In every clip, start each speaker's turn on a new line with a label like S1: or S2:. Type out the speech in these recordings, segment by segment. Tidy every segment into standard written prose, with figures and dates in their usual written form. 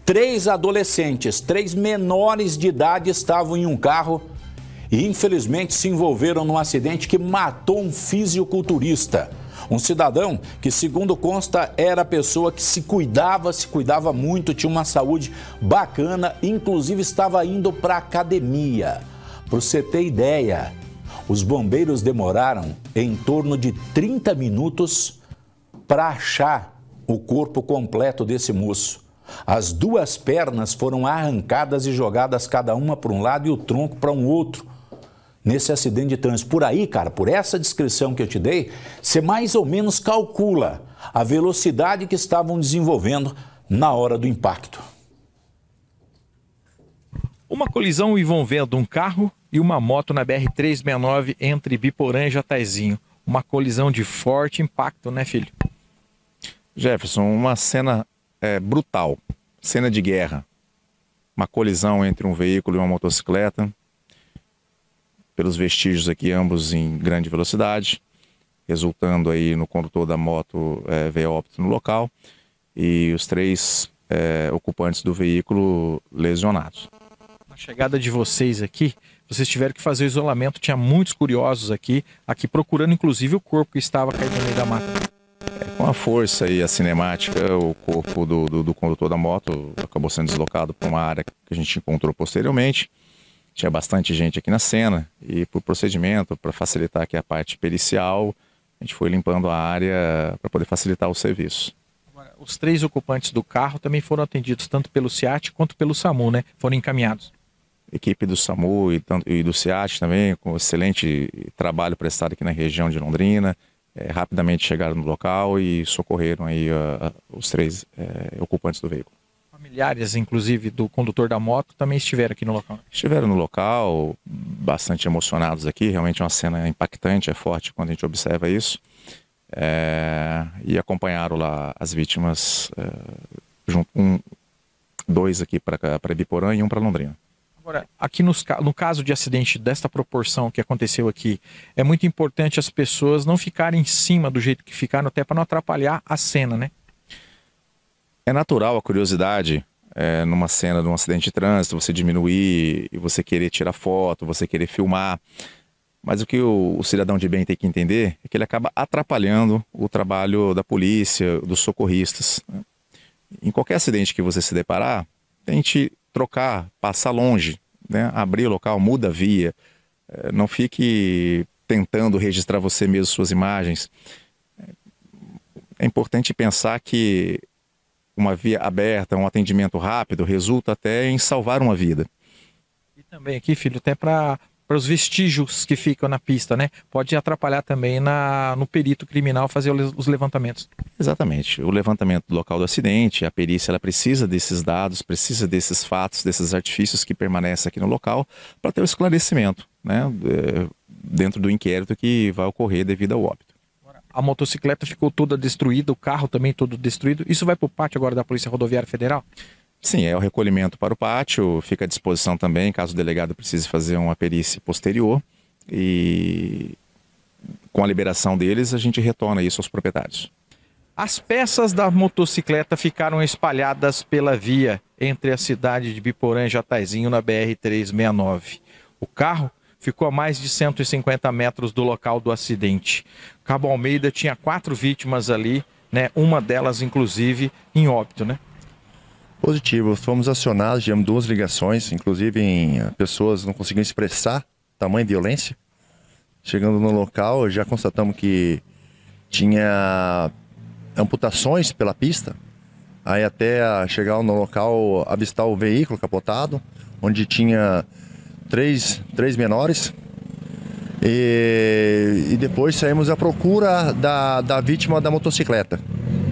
S1: 3 adolescentes, 3 menores de idade estavam em um carro e infelizmente se envolveram num acidente que matou um fisiculturista. Um cidadão que, segundo consta, era a pessoa que se cuidava muito, tinha uma saúde bacana, inclusive estava indo para a academia. Para você ter ideia, os bombeiros demoraram em torno de 30 minutos para achar o corpo completo desse moço. As 2 pernas foram arrancadas e jogadas cada uma para um lado e o tronco para um outro. Nesse acidente de trânsito. Por aí, cara, por essa descrição que eu te dei, você mais ou menos calcula a velocidade que estavam desenvolvendo na hora do impacto.
S2: Uma colisão envolvendo um carro e uma moto na BR-369 entre Biporã e Jataizinho. Uma colisão de forte impacto, né, filho?
S3: Jefferson, uma cena brutal, cena de guerra. Uma colisão entre um veículo e uma motocicleta. Pelos vestígios aqui, ambos em grande velocidade, resultando aí no condutor da moto veio a óbito no local e os 3 ocupantes do veículo lesionados.
S2: Na chegada de vocês aqui, vocês tiveram que fazer o isolamento, tinha muitos curiosos aqui procurando inclusive o corpo que estava caído no meio da mata.
S3: Com a força e a cinemática, o corpo do condutor da moto acabou sendo deslocado para uma área que a gente encontrou posteriormente. Tinha bastante gente aqui na cena e por procedimento, para facilitar aqui a parte pericial, a gente foi limpando a área para poder facilitar o serviço.
S2: Agora, os 3 ocupantes do carro também foram atendidos tanto pelo SEAT quanto pelo SAMU, né? Foram encaminhados.
S3: Equipe do SAMU e do SEAT também, com excelente trabalho prestado aqui na região de Londrina, rapidamente chegaram no local e socorreram aí os 3 ocupantes do veículo.
S2: Familiares, inclusive, do condutor da moto também estiveram aqui no local.
S3: Estiveram no local, bastante emocionados aqui, realmente é uma cena impactante, é forte quando a gente observa isso. E acompanharam lá as vítimas, 2 aqui para Biporã e 1 para Londrina.
S2: Agora, aqui no caso de acidente desta proporção que aconteceu aqui, é muito importante as pessoas não ficarem em cima do jeito que ficaram, até para não atrapalhar a cena, né?
S3: É natural a curiosidade numa cena de um acidente de trânsito, você diminuir e você querer tirar foto, você querer filmar. Mas o que o cidadão de bem tem que entender é que ele acaba atrapalhando o trabalho da polícia, dos socorristas. Em qualquer acidente que você se deparar, tente trocar, passar longe, né? Abrir o local, muda a via. Não fique tentando registrar você mesmo suas imagens. É importante pensar que uma via aberta, um atendimento rápido, resulta até em salvar uma vida.
S2: E também aqui, filho, até para os vestígios que ficam na pista, né? Pode atrapalhar também no perito criminal fazer os levantamentos.
S3: Exatamente. O levantamento do local do acidente, a perícia, ela precisa desses dados, precisa desses fatos, desses artifícios que permanecem aqui no local para ter o esclarecimento, né? Dentro do inquérito que vai ocorrer devido ao óbito.
S2: A motocicleta ficou toda destruída, o carro também todo destruído. Isso vai para o pátio agora da Polícia Rodoviária Federal?
S3: Sim, é o recolhimento para o pátio, fica à disposição também, caso o delegado precise fazer uma perícia posterior. E com a liberação deles, a gente retorna isso aos proprietários.
S2: As peças da motocicleta ficaram espalhadas pela via entre a cidade de Biporã e Jataizinho na BR-369. O carro ficou a mais de 150 metros do local do acidente. Cabo Almeida tinha 4 vítimas ali, né? Uma delas, inclusive, em óbito, né?
S4: Positivo. Fomos acionados, tivemos 2 ligações, inclusive pessoas não conseguiam expressar tamanha violência. Chegando no local, já constatamos que tinha amputações pela pista. Aí até chegar no local, avistar o veículo capotado, onde tinha três menores. E depois saímos à procura da vítima da motocicleta.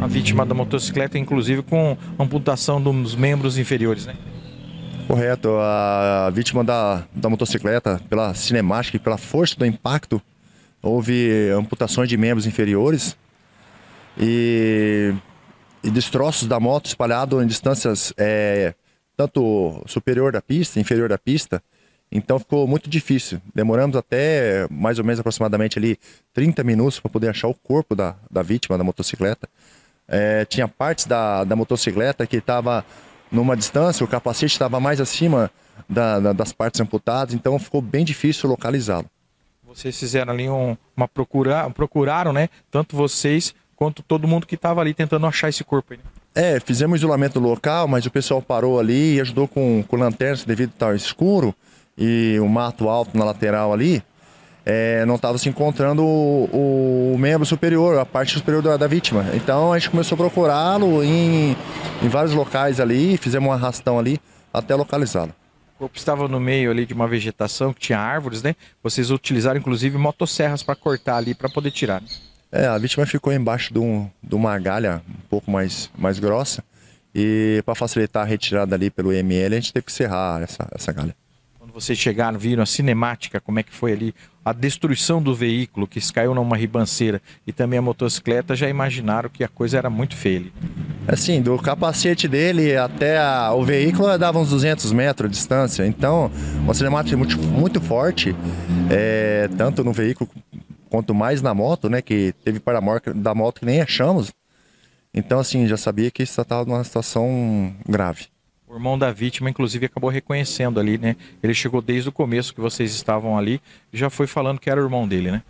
S2: A vítima da motocicleta, inclusive, com amputação dos membros inferiores, né?
S4: Correto. A vítima da motocicleta, pela cinemática e pela força do impacto, houve amputações de membros inferiores e destroços da moto espalhados em distâncias tanto superior da pista, inferior da pista. Então ficou muito difícil. Demoramos até mais ou menos aproximadamente ali 30 minutos para poder achar o corpo da vítima da motocicleta. Tinha partes da motocicleta que estava numa distância, o capacete estava mais acima das partes amputadas, então ficou bem difícil localizá-lo.
S2: Vocês fizeram ali procuraram, né? Tanto vocês quanto todo mundo que estava ali tentando achar esse corpo aí, né?
S4: Fizemos isolamento local, mas o pessoal parou ali e ajudou com lanternas devido a estar escuro e o mato alto na lateral ali. Não estava se encontrando o membro superior, a parte superior da vítima. Então a gente começou a procurá-lo em vários locais ali, fizemos um arrastão ali até localizá-lo.
S2: O corpo estava no meio ali de uma vegetação que tinha árvores, né? Vocês utilizaram inclusive motosserras para cortar ali, para poder tirar, né?
S4: A vítima ficou embaixo de uma galha um pouco mais grossa e para facilitar a retirada ali pelo IML a gente teve que serrar essa galha.
S2: Quando vocês chegaram, viram a cinemática, como é que foi ali a destruição do veículo que caiu numa ribanceira e também a motocicleta, já imaginaram que a coisa era muito feia ali?
S4: Assim, do capacete dele até o veículo dava uns 200 metros de distância, então uma cinemática muito forte, tanto no veículo quanto mais na moto, né, que teve para-motor da moto que nem achamos. Então assim, já sabia que isso estava numa situação grave.
S2: O irmão da vítima, inclusive, acabou reconhecendo ali, né? Ele chegou desde o começo que vocês estavam ali e já foi falando que era o irmão dele, né?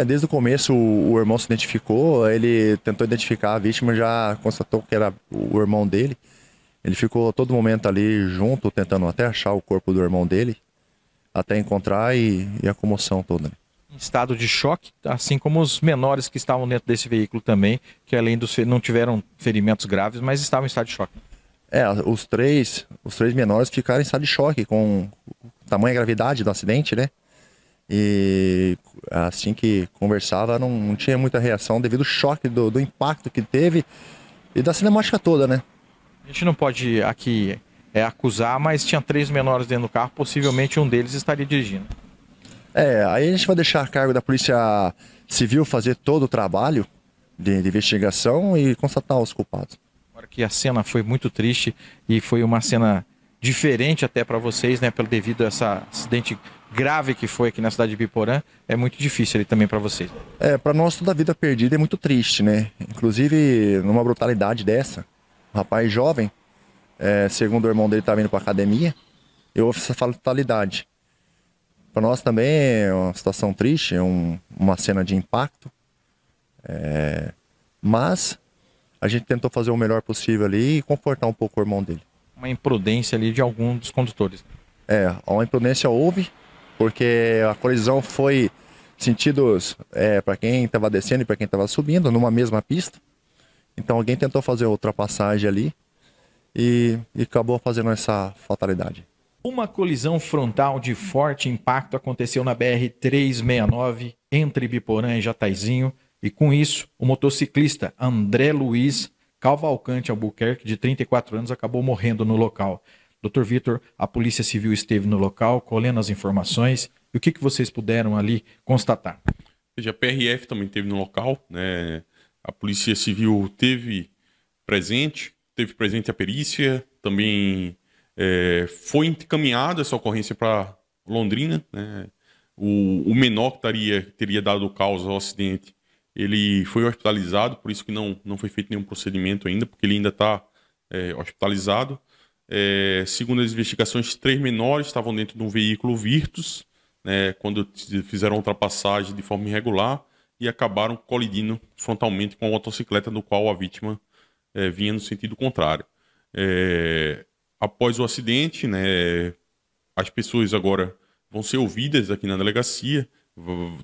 S4: Desde o começo o irmão se identificou, ele tentou identificar a vítima, já constatou que era o irmão dele. Ele ficou todo momento ali junto, tentando até achar o corpo do irmão dele, até encontrar e a comoção toda.
S2: Em estado de choque, assim como os menores que estavam dentro desse veículo também, que além dos não tiveram ferimentos graves, mas estavam em estado de choque.
S4: Os três menores ficaram em estado de choque com tamanha gravidade do acidente, né? E assim que conversava não tinha muita reação devido ao choque do impacto que teve e da cinemática toda, né?
S2: A gente não pode aqui acusar, mas tinha 3 menores dentro do carro, possivelmente um deles estaria dirigindo.
S4: Aí a gente vai deixar a cargo da Polícia Civil fazer todo o trabalho de investigação e constatar os culpados.
S2: Agora que a cena foi muito triste e foi uma cena diferente até para vocês, né, devido a esse acidente grave que foi aqui na cidade de Biporã, é muito difícil ali também para vocês.
S4: Para nós toda a vida perdida é muito triste, né? Inclusive numa brutalidade dessa, um rapaz jovem, segundo o irmão dele estava indo para academia, e houve essa fatalidade. Para nós também é uma situação triste, uma cena de impacto, mas a gente tentou fazer o melhor possível ali e confortar um pouco o irmão dele.
S2: Uma imprudência ali de algum dos condutores.
S4: Uma imprudência houve, porque a colisão foi sentidos para quem estava descendo e para quem estava subindo, numa mesma pista. Então alguém tentou fazer a ultrapassagem ali e acabou fazendo essa fatalidade.
S2: Uma colisão frontal de forte impacto aconteceu na BR-369 entre Biporã e Jataizinho, e com isso o motociclista André Luiz Cavalcante Albuquerque, de 34 anos, acabou morrendo no local. Dr. Vitor, a Polícia Civil esteve no local, colhendo as informações, e o que vocês puderam ali constatar?
S5: A PRF também esteve no local, né? A Polícia Civil teve presente a perícia, também foi encaminhada essa ocorrência para Londrina, né? O menor que teria dado causa ao acidente, ele foi hospitalizado, por isso que não foi feito nenhum procedimento ainda, porque ele ainda está hospitalizado. Segundo as investigações, 3 menores estavam dentro de um veículo Virtus, né, quando fizeram a ultrapassagem de forma irregular e acabaram colidindo frontalmente com a motocicleta do qual a vítima vinha no sentido contrário. Após o acidente, né, as pessoas agora vão ser ouvidas aqui na delegacia.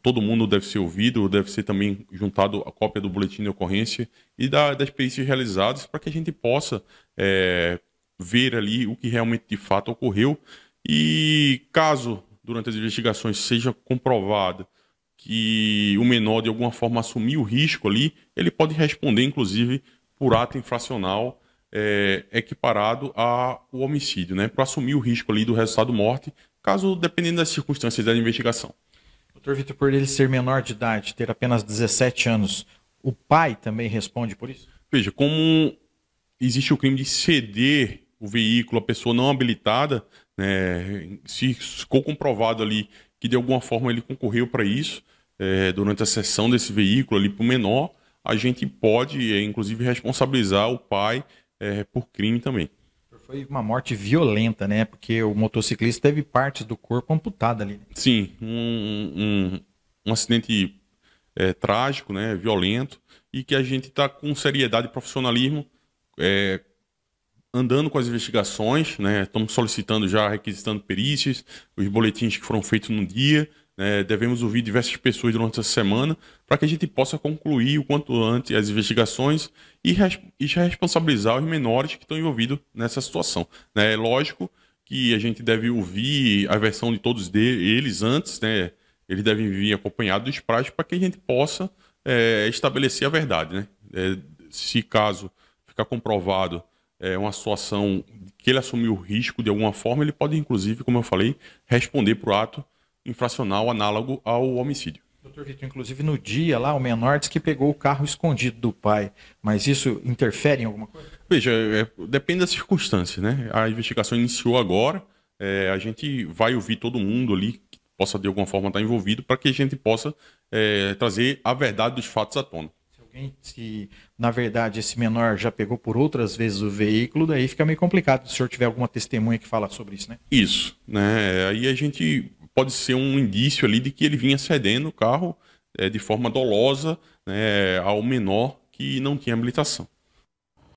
S5: Todo mundo deve ser ouvido, deve ser também juntado a cópia do boletim de ocorrência e das perícias realizadas para que a gente possa ver ali o que realmente de fato ocorreu. E caso durante as investigações seja comprovado que o menor de alguma forma assumiu o risco ali, ele pode responder inclusive por ato infracional equiparado ao homicídio, né, para assumir o risco ali do resultado morte, caso dependendo das circunstâncias da investigação.
S2: Dr. Vitor, por ele ser menor de idade, ter apenas 17 anos, o pai também responde por isso?
S5: Veja, como existe o crime de ceder o veículo à pessoa não habilitada, né, se ficou comprovado ali que de alguma forma ele concorreu para isso, durante a cessão desse veículo ali para o menor, a gente pode, inclusive, responsabilizar o pai por crime também.
S2: Foi uma morte violenta, né? Porque o motociclista teve partes do corpo amputadas ali.
S5: Sim, um acidente trágico, né, violento, e que a gente está com seriedade e profissionalismo andando com as investigações, né, estamos solicitando já, requisitando perícias, os boletins que foram feitos no dia, né, devemos ouvir diversas pessoas durante essa semana para que a gente possa concluir o quanto antes as investigações e responsabilizar os menores que estão envolvidos nessa situação. É lógico que a gente deve ouvir a versão de todos eles antes, né, eles devem vir acompanhados dos prazos para que a gente possa estabelecer a verdade, né? Se caso ficar comprovado uma situação que ele assumiu o risco de alguma forma, ele pode, inclusive, como eu falei, responder por ato infracional análogo ao homicídio.
S2: Doutor Vitor, inclusive no dia lá, o menor disse que pegou o carro escondido do pai, mas isso interfere em alguma coisa?
S5: Veja, depende das circunstâncias, né? A investigação iniciou agora, a gente vai ouvir todo mundo ali que possa de alguma forma estar envolvido para que a gente possa trazer a verdade dos fatos à tona.
S2: Se na verdade esse menor já pegou por outras vezes o veículo, daí fica meio complicado se o senhor tiver alguma testemunha que fala sobre isso, né?
S5: Isso, né? Aí a gente pode ser um indício ali de que ele vinha cedendo o carro de forma dolosa, né, ao menor que não tinha habilitação.